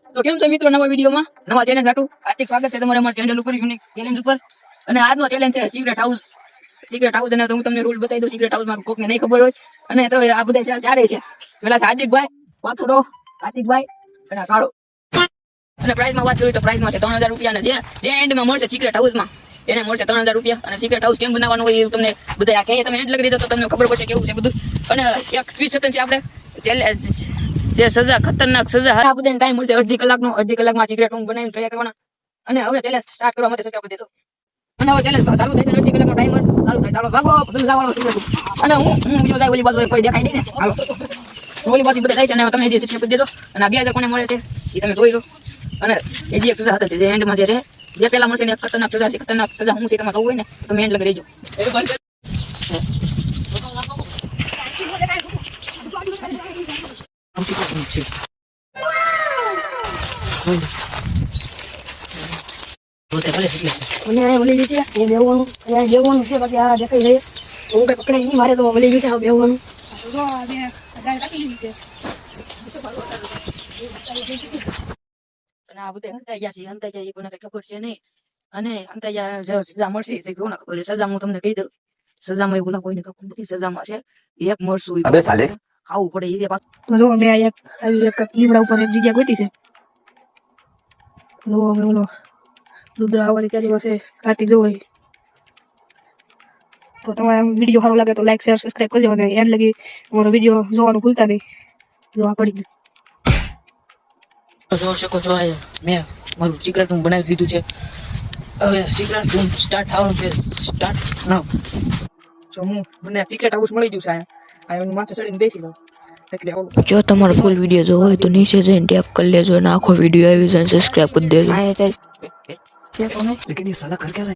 તો કેમ છો મિત્રો, નવા વિડીયોમાં નવા ચેલેન્જ હાટું હાર્દિક સ્વાગત છે તમારે અમારા ચેનલ ઉપર, યુનિક ચેલેન્જ ઉપર. અને આજનો ચેલેન્જ છે સિક્રેટ હાઉસ. અને તો હું તમને રૂલ બતાવી દઉં. સિક્રેટ હાઉસમાં કોકને નહીં ખબર હોય, અને તો આ બધા ચારે છે. પેલા છે હાર્દિકભાઈ, વાથોડો, કાર્તિકભાઈ અને કાળો. અને પ્રાઇઝમાં વાત કરીએ તો પ્રાઇઝમાં છે 3000 રૂપિયા. અને જે એન્ડમાં મળશે સિક્રેટ હાઉસમાં એને મળશે 3000 રૂપિયા. અને સિક્રેટ હાઉસ કેમ બનાવવાનું હોય એ તમને બધા આ કહે, તમે એન્ડ લગી દેજો તો તમને ખબર પડશે કેવું છે બધું. અને એક ટ્વિસ્ટ છે આપણે જે સજા, ખતરનાક સજા, આ બધાને ટાઈમ મળશે અડધી કલાકમાં સિક્રેટ રૂમ બનાવીને ટ્રાય કરવાના. અને હવે ચેલેન્જ સ્ટાર્ટ કરવા માટે સબસ્ક્રાઇબ કરી દેજો. અને હવે ચેલેન્જ ચાલુ થાય છે. અડધી કલાકનો ટાઈમર ચાલુ થાય. ચાલો ભાગો બધું જવાનું. અને હું બીજો જાય ઓલી બાજુ કોઈ દેખાય નહીં ને, હાલો ઓલી બાજુ બધા જાય છે. અને તમે જે સબસ્ક્રાઇબ કરી દેજો. અને આ 2000 કોને મળે છે એ તમે જોઈ લો. અને એ જે એક સજા હતી જે એન્ડમાં જે રહે, જે પેલા મળશે ને ખતરનાક સજા છે. ખતરનાક સજા હું છે તમારે જોવું હોય ને તમે એન્ડ લગી રહેજો. મારે તો મળી ગયું છે બેવાનું. અને આ બધા હંતાઈ ગયા છે, હંતાઈ જાય એ કોને કઈ ખબર છે નહીં. અને હંતાઈ ગયા સજા મળશે એ કોને ખબર છે. સજા હું તમને કહી દઉં. સજામાં એવું ના કોઈને ખબર નથી. સજામાં છે એક મળશું ખાવું પડે એ પાછું. જો મેં એક લીમડા ઉપર એક જગ્યા ગોતી છે. જો અમે ઓલો રુદ્ર આવવાની તૈયારી છે. રાતી જો હોય તો તમારા વિડીયો સારો લાગે તો લાઈક, શેર, સબસ્ક્રાઇબ કરજો. અને એન્ડ લગી અમારો વિડીયો જોવાનું ભૂલતા નહીં. જોવા પડી જોઈ શકો છો, મેં મારું સિક્રેટ રૂમ બનાવી દીધું છે. હવે સિક્રેટ રૂમ સ્ટાર્ટ થવાનું છે. Start now. તો હું મને સિક્રેટ હાઉસ મળી ગયું છે. આ માથે ચડીને બેસી લઉં. જો તમારો ફૂલ વિડીયો જો હોય તો નીચે જઈને ટેપ કરી લેજો અને આખો વિડીયો આવી જાય સબસ્ક્રાઇબ કરી દેજો. लेकिन ये साला कर क्या रहा है?